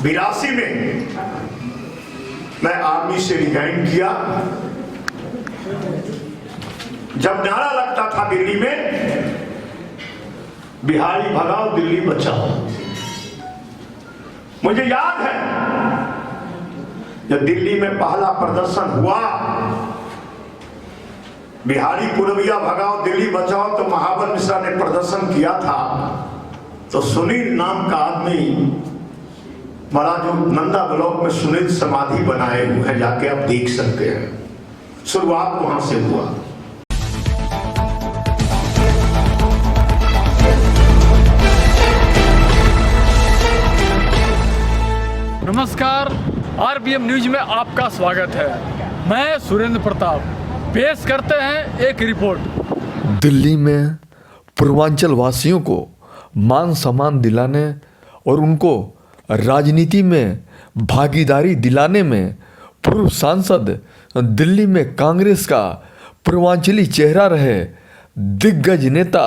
82 में मैं आर्मी से रिजाइन किया। जब नारा लगता था दिल्ली में, बिहारी भगाओ दिल्ली बचाओ, मुझे याद है जब दिल्ली में पहला प्रदर्शन हुआ, बिहारी पुरविया भगाओ दिल्ली बचाओ, तो महाबल मिश्रा ने प्रदर्शन किया था। तो सुनील नाम का आदमी बड़ा, जो नंदा ब्लॉक में सुनील समाधि बनाए हुए हैं, जाके आप देख सकते हैं। शुरुआत वहां से हुआ। नमस्कार, आरबीएम न्यूज में आपका स्वागत है। मैं सुरेंद्र प्रताप पेश करते हैं एक रिपोर्ट। दिल्ली में पूर्वांचल वासियों को मान सम्मान दिलाने और उनको राजनीति में भागीदारी दिलाने में पूर्व सांसद, दिल्ली में कांग्रेस का पूर्वांचली चेहरा रहे दिग्गज नेता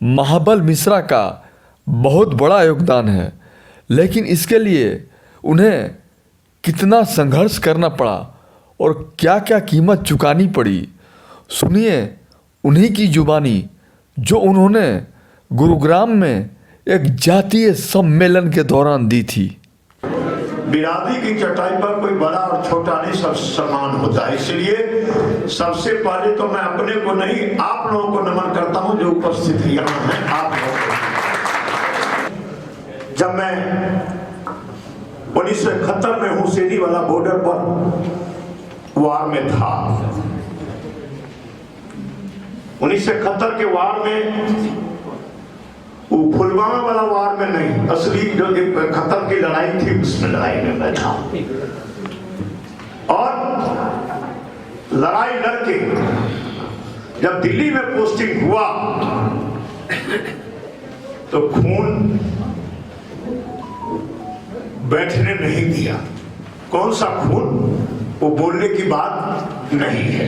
महाबल मिश्रा का बहुत बड़ा योगदान है। लेकिन इसके लिए उन्हें कितना संघर्ष करना पड़ा और क्या क्या कीमत चुकानी पड़ी, सुनिए उन्हीं की जुबानी, जो उन्होंने गुरुग्राम में एक जातीय सम्मेलन के दौरान दी थी। बिरादरी की चटाई पर कोई बड़ा और छोटा नहीं, सब समान होता है। इसलिए सबसे पहले तो मैं अपने को नहीं, आप लोगों को नमन करता हूं जो उपस्थित यहाँ हैं। आप लोगों, जब मैं 1971 में हुसैनी वाला बॉर्डर पर वार में था, 1971 के वार में, वो पुलवामा वाला वार में नहीं, असली जो 71 की लड़ाई थी उसमें लड़ाई में मैं था। और लड़ाई लड़के जब दिल्ली में पोस्टिंग हुआ तो खून बैठने नहीं दिया। कौन सा खून, वो बोलने की बात नहीं है।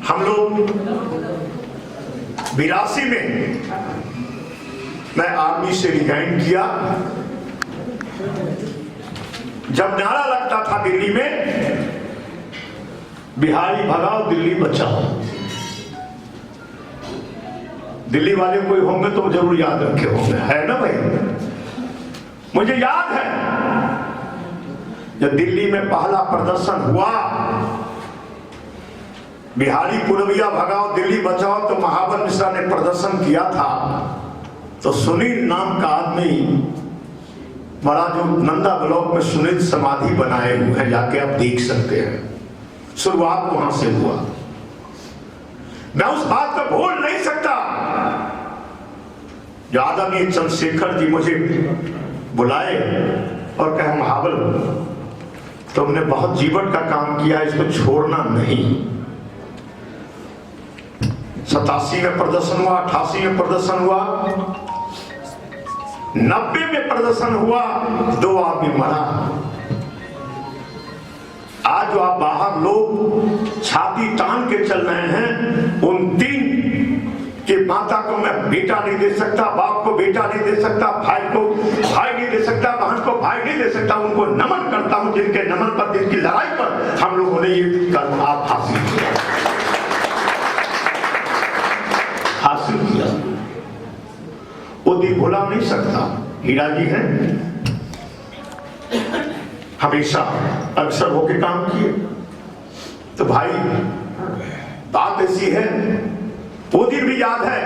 हम लोग 82 में मैं आर्मी से रिजाइन किया। जब नारा लगता था दिल्ली में, बिहारी भगाओ दिल्ली बचाओ, दिल्ली वाले कोई होंगे तो जरूर याद रखे होंगे, है ना भाई। मुझे याद है जब दिल्ली में पहला प्रदर्शन हुआ, बिहारी पुरविया भगाओ दिल्ली बचाओ, तो महाबल मिश्रा ने प्रदर्शन किया था। तो सुनील नाम का आदमी बड़ा, जो नंदा ब्लॉक में सुनील समाधि बनाए हुए हैं, जाके आप देख सकते हैं। शुरुआत वहां से हुआ। मैं उस बात को भूल नहीं सकता। जो आदरणीय चंद्रशेखर जी मुझे बुलाए और कहे, महाबल तुमने बहुत जीवन का काम किया, इसको छोड़ना नहीं। 87 में प्रदर्शन हुआ, 88 में प्रदर्शन हुआ, 90 में प्रदर्शन हुआ, 2 आदमी मरा। आज जो आप बाहर लोग छाती तान के चल रहे हैं, उन 3 कि माता को मैं बेटा नहीं दे सकता, बाप को बेटा नहीं दे सकता, भाई को भाई नहीं दे सकता, बहन को भाई नहीं दे सकता, उनको नमन करता हूं, जिनके नमन पर, जिनकी लड़ाई पर हम लोगों ने ये कर्म आप हासिल किया। वो दिन भुला नहीं सकता। हीरा जी हैं, हमेशा अक्सर होके काम किए। तो भाई बात ऐसी है, वो दिन भी याद है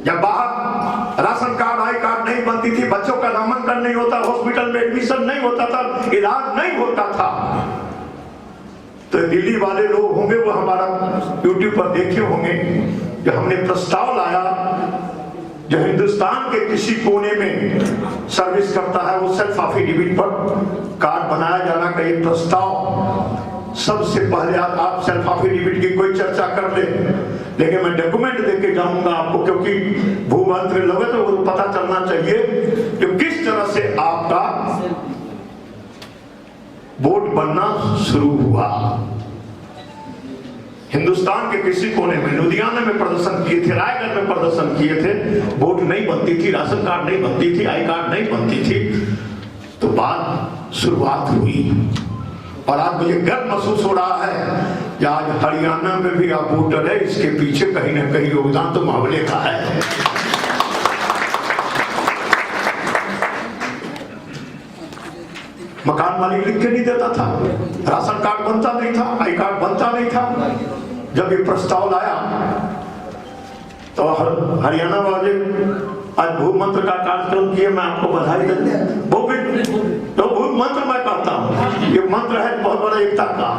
जब बाहर राशन कार्ड, आई कार्ड नहीं बनती थी, बच्चों का नामांकन नहीं होता, हॉस्पिटल में एडमिशन नहीं होता था, इलाज नहीं होता था। तो दिल्ली वाले लोग होंगे, वो हमारा यूट्यूब पर देखे होंगे, जो हमने प्रस्ताव लाया, जो हिंदुस्तान के किसी कोने में सर्विस करता है, वो सेल्फ एफिडेविट पर कार्ड बनाया जाना का एक प्रस्ताव। सबसे पहले आप सेल्फ एफिडेविट की कोई चर्चा कर ले, लेकिन मैं डॉक्यूमेंट देके जाऊंगा आपको, क्योंकि भूमंत्र लगे तो वो पता चलना चाहिए कि किस तरह से आपका बोर्ड बनना शुरू हुआ। हिंदुस्तान के किसी कोने में, लुधियाना में प्रदर्शन किए थे, रायगढ़ में प्रदर्शन किए थे। वोट नहीं बनती थी, राशन कार्ड नहीं बनती थी, आई कार्ड नहीं बनती थी। तो बात शुरुआत हुई और आज मुझे गर्व महसूस हो रहा है कि आज हरियाणा में भी आप वोटर है, इसके पीछे कहीं ना कहीं योगदान तो मामले का है। मकान मालिक लिख के नहीं देता था, राशन कार्ड बनता नहीं था, आई कार्ड बनता नहीं था। जब ये प्रस्ताव लाया तो हरियाणा वाले आज भू मंत्र का कार्यक्रम किए। मैं आपको बधाई देता हूँ। तो भू मंत्र मैं करता हूँ, ये मंत्र है बहुत बड़ा एकता का।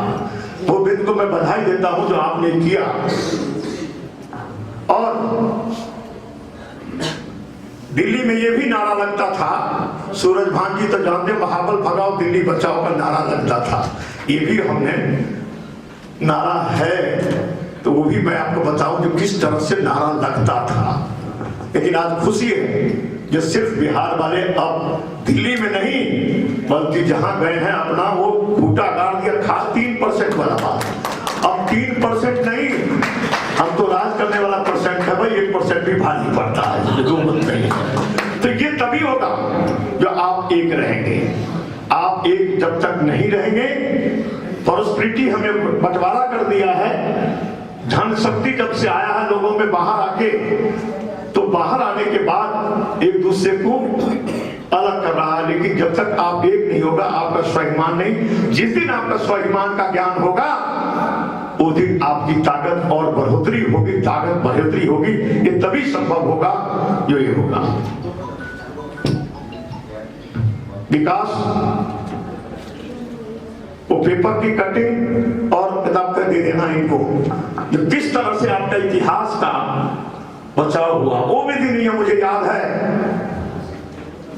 वो बिंद को मैं बधाई देता हूँ जो आपने किया। और दिल्ली में ये भी नारा लगता था, सूरज भान जी तो जानते, महाबल भगाओ दिल्ली बचाओ का नारा लगता था। ये भी हमने नारा है, तो वो भी मैं आपको बताऊं जो किस तरह से नारा लगता था। लेकिन आज खुशी है जो सिर्फ बिहार वाले अब दिल्ली में नहीं बल्कि जहां गए हैं अपना वो खूटा गाड़ दिया। खास 3% वाला बात, अब 3% नहीं, हम तो राज करने वाला परसेंट है भाई, 1% भी भारी पड़ता है, जो मत नहीं। तो ये तभी होगा जो आप एक रहेंगे। आप एक जब तक नहीं रहेंगे, प्रॉस्पेरिटी हमें बंटवारा कर दिया है। धन शक्ति जब से आया है लोगों में बाहर आके, तो बाहर आने के बाद एक दूसरे को अलग कर रहा है। लेकिन जब तक आप एक नहीं होगा, आपका स्वाभिमान नहीं। जिस दिन आपका स्वाभिमान का ज्ञान होगा उस दिन आपकी ताकत और बढ़ोतरी होगी, ताकत बढ़ोतरी होगी। ये तभी संभव होगा जो ये होगा विकास। वो पेपर की कटिंग और किताब का दे देना इनको, जो किस तरह से आपका इतिहास का बचाव हुआ वो भी दिन ये मुझे याद है।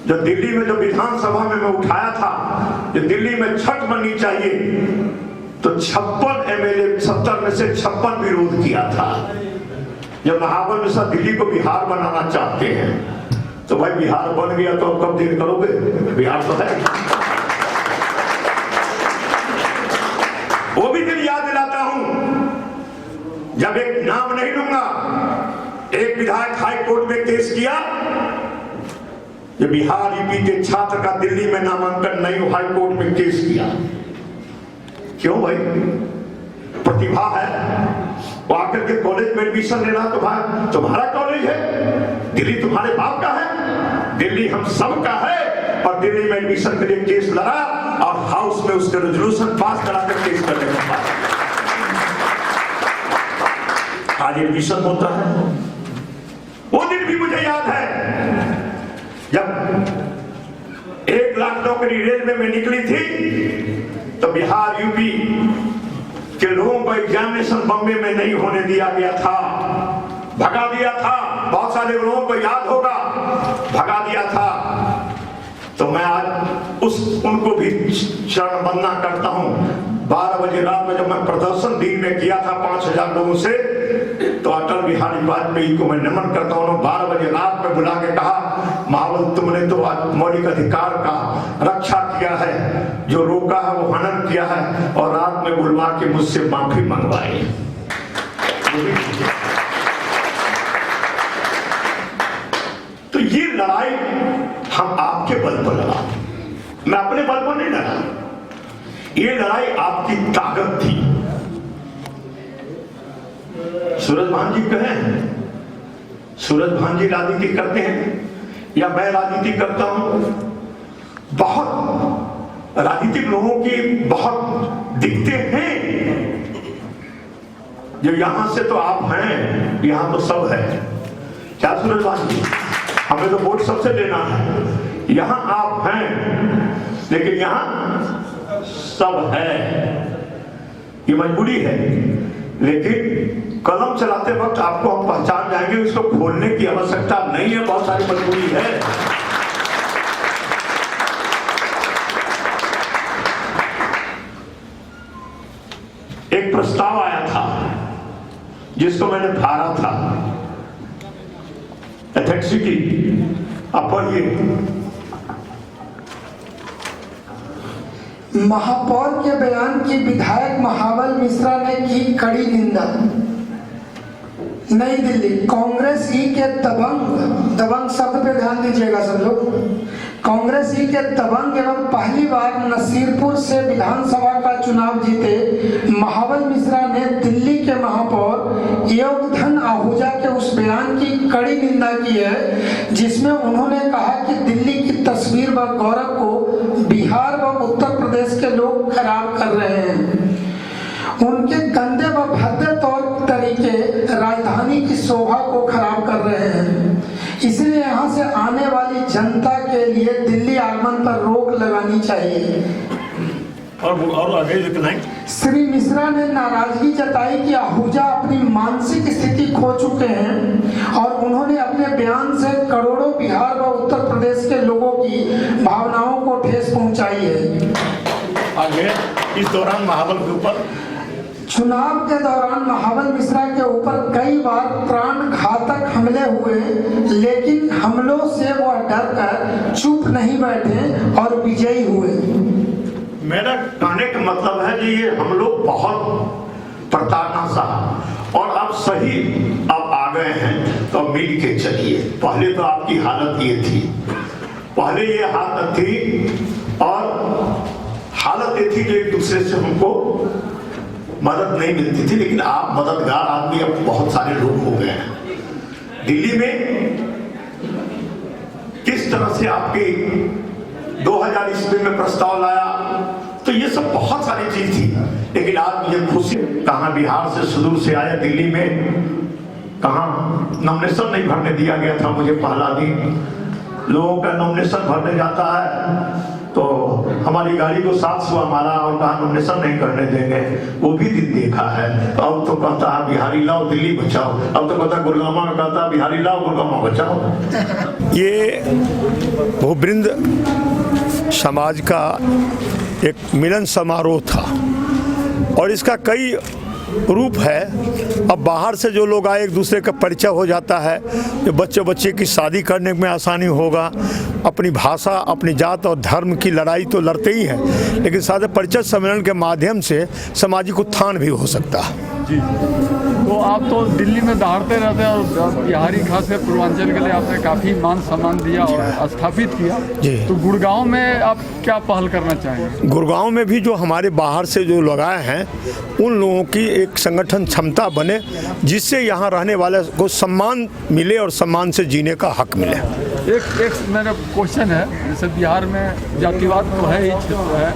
जब दिल्ली में, जब विधानसभा में मैं उठाया था कि दिल्ली में छठ बननी चाहिए, तो 56 एमएलए 70 में से 56 विरोध किया था। जब महाबल मिश्रा दिल्ली को बिहार बनाना चाहते हैं, तो भाई बिहार बन गया तो अब कब देर करोगे, बिहार तो है। वो भी दिन याद दिलाता हूं, जब एक नाम नहीं लूंगा, एक विधायक हाई कोर्ट में केस किया, जो बिहार यूपी के छात्र का दिल्ली में नामांकन नहीं, हाई कोर्ट में केस किया। क्यों भाई? प्रतिभा है, वो आकर के कॉलेज में एडमिशन लेना, तो भाई तुम्हारा कॉलेज है, दिल्ली तुम्हारे बाप का है, दिल्ली हम सब का है। और दिल्ली में एडमिशन के लिए केस लड़ा और हाउस में उसके रेजोल्यूशन पास कराकर केस करने का बात। आज एडमिशन होता है। वो दिन भी मुझे याद है जब 1 लाख नौकरी रेलवे में निकली थी, तो बिहार यूपी के लोगों को एग्जामिनेशन बॉम्बे में नहीं होने दिया गया था, भगा दिया था। बहुत सारे लोगों को याद होगा, भगा दिया था। तो मैं आज उनको भी शरण वंदना करता हूं। 12 बजे रात में जब मैं प्रदर्शन दिन में किया था 5000 लोगों से, तो अटल बिहारी वाजपेयी को मैं नमन करता हूं। 12 बजे रात में बुला के कहा, महाबल तुमने तो मौलिक अधिकार का रक्षा किया है, जो रोका है वो हनन किया है, और रात में बुलवा के मुझसे माफी मंगवाई। तो ये लड़ाई हम आपके बल पर लड़ा, मैं अपने बल पर नहीं लड़ा। ये लड़ाई आपकी ताकत थी। सूरज भान जी कहें, सूरज भान जी राजनीति करते हैं या मैं राजनीति करता हूं, बहुत राजनीतिक लोगों की बहुत दिखते हैं। जो यहां से तो आप हैं, यहां तो सब है। क्या सूरज भान जी? हमें तो वोट सबसे लेना है। यहां आप हैं, लेकिन यहां सब है। ये मजबूरी है, लेकिन कलम चलाते वक्त आपको हम पहचान जाएंगे। उसको खोलने की आवश्यकता नहीं है, बहुत सारी मजबूरी है। एक प्रस्ताव आया था जिसको मैंने धारा था एथेक्सिटी, आप पढ़िए। महापौर के बयान की विधायक महाबल मिश्रा ने की कड़ी निंदा। नई दिल्ली, कांग्रेस ई के दबंग शब्द पे ध्यान दीजिएगा सब लोग। कांग्रेस ई के दबंग एवं पहली बार नसीरपुर से विधानसभा का चुनाव जीते महाबल मिश्रा ने दिल्ली के महापौर योगधन आहूजा के उस बयान की कड़ी निंदा की है जिसमें उन्होंने कहा कि दिल्ली की तस्वीर व गौरव को बिहार व उत्तर प्रदेश के लोग खराब कर रहे हैं। उनके गंदे व भद्दे तौर तरीके राजधानी की शोभा को खराब कर रहे हैं, इसलिए यहाँ से आने वाली जनता के लिए दिल्ली आगमन पर रोक लगानी चाहिए। और आगे लिखना। श्री मिश्रा ने नाराजगी जताई कि आहूजा अपनी मानसिक स्थिति खो चुके हैं और उन्होंने अपने बयान से करोड़ों बिहार व उत्तर प्रदेश के लोगों की भावनाओं को ठेस पहुंचाई है। आगे इस दौरान महाबल के ऊपर चुनाव के दौरान महाबल मिश्रा के ऊपर कई बार प्राण घातक हमले हुए, लेकिन हमलों से वह डरकर चुप नहीं बैठे और विजयी हुए। मेरा कहने का मतलब है कि ये हम लोग बहुत प्रताड़ना सहा और अब सही अब आ गए हैं तो मिल के चलिए। पहले तो आपकी हालत ये थी, पहले ये हालत थी और हालत ये थी कि एक दूसरे से हमको मदद नहीं मिलती थी, लेकिन आप मददगार आदमी अब बहुत सारे लोग हो गए हैं। दिल्ली में किस तरह से आपके 2000 ईस्वी में प्रस्ताव लाया, तो ये सब बहुत सारी चीज थी, लेकिन आज मुझे खुशी कहाँ बिहार से सुदूर से आया दिल्ली में, कहाँ नॉमिनेशन नहीं भरने दिया गया था मुझे पहला दिन। लोगों का नॉमिनेशन भरने जाता है तो हमारी गाड़ी को 700 मारा और कहा नॉमिनेशन नहीं करने देंगे, वो भी दिन देखा है। अब तो कहता है बिहारी लाओ दिल्ली बचाओ, अब तो कहता गुड़गामा में कहता है बिहारी लाओ गुड़गामा बचाओ। ये भूवृंद समाज का एक मिलन समारोह था और इसका कई रूप है। अब बाहर से जो लोग आए एक दूसरे का परिचय हो जाता है, जो बच्चे की शादी करने में आसानी होगा। अपनी भाषा, अपनी जात और धर्म की लड़ाई तो लड़ते ही हैं, लेकिन साथ परिचय सम्मेलन के माध्यम से सामाजिक उत्थान भी हो सकता है। जी, तो आप तो दिल्ली में दहाड़ते रहते हैं और बिहारी खास कर पूर्वांचल के लिए आपने काफ़ी मान सम्मान दिया और स्थापित किया जी। तो गुड़गांव में आप क्या पहल करना चाहेंगे? गुड़गांव में भी जो हमारे बाहर से जो लोग आए हैं उन लोगों की एक संगठन क्षमता बने जिससे यहाँ रहने वाले को सम्मान मिले और सम्मान से जीने का हक मिले। एक मेरा क्वेश्चन है, जैसे बिहार में जातिवाद तो है ही, क्षेत्र है,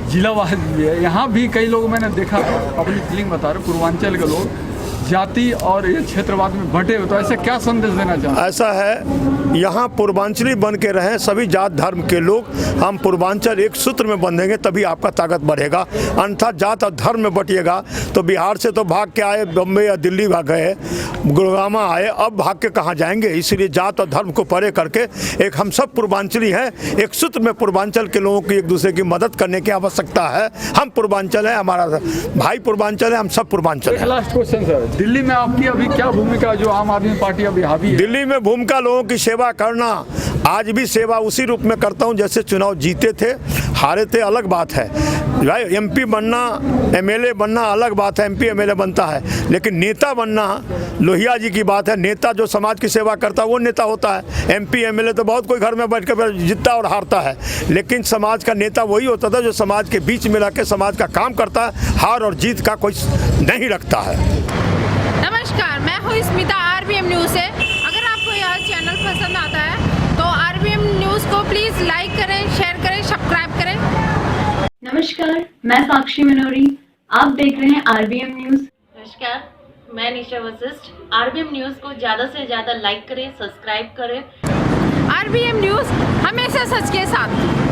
जिलावाद भी है, यहाँ भी कई लोग मैंने देखा, अपनी फीलिंग बता रहे, पूर्वांचल के लोग जाति और ये क्षेत्रवाद में बंटे हुए, तो ऐसे क्या संदेश देना चाहते हैं? ऐसा है, यहाँ पूर्वांचली बन के रहें सभी जात धर्म के लोग, हम पूर्वांचल एक सूत्र में बंधेंगे तभी आपका ताकत बढ़ेगा। अन्यथा जात और धर्म में बटिएगा तो बिहार से तो भाग के आए, बम्बई या दिल्ली भाग गए, गुड़गामा आए, अब भाग के कहाँ जाएंगे। इसलिए जात और धर्म को परे करके एक हम सब पूर्वांचली हैं, एक सूत्र में पूर्वांचल के लोगों की एक दूसरे की मदद करने की आवश्यकता है। हम पूर्वांचल है, हमारा भाई पूर्वांचल है, हम सब पूर्वांचल है। लास्ट क्वेश्चन सर, दिल्ली में आपकी अभी क्या भूमिका, जो आम आदमी पार्टी अभी हावी है? दिल्ली में भूमिका लोगों की सेवा करना, आज भी सेवा उसी रूप में करता हूं जैसे चुनाव जीते थे, हारे थे अलग बात है, एमपी बनना, एमएलए बनना अलग बात है, एमपी एमएलए बनता है, लेकिन नेता बनना लोहिया जी की बात है। नेता जो समाज की सेवा करता है वो नेता होता है। एमपी एमएलए तो बहुत कोई घर में बैठ कर जीतता और हारता है, लेकिन समाज का नेता वही होता था जो समाज के बीच में रह समाज का काम करता है, हार और जीत का कोई नहीं रखता है। नमस्कार, मैं हूँ स्मिता आरबीएम न्यूज़ से। अगर आपको यह चैनल पसंद आता है तो आरबीएम न्यूज़ को प्लीज़ लाइक करें, शेयर करें, सब्सक्राइब करें। नमस्कार, मैं साक्षी मनोरी, आप देख रहे हैं आरबीएम न्यूज़। नमस्कार, मैं निशा वशिष्ठ। आरबीएम न्यूज़ को ज़्यादा से ज़्यादा लाइक करें, सब्सक्राइब करें। आरबीएम न्यूज़ हमेशा सच के साथ।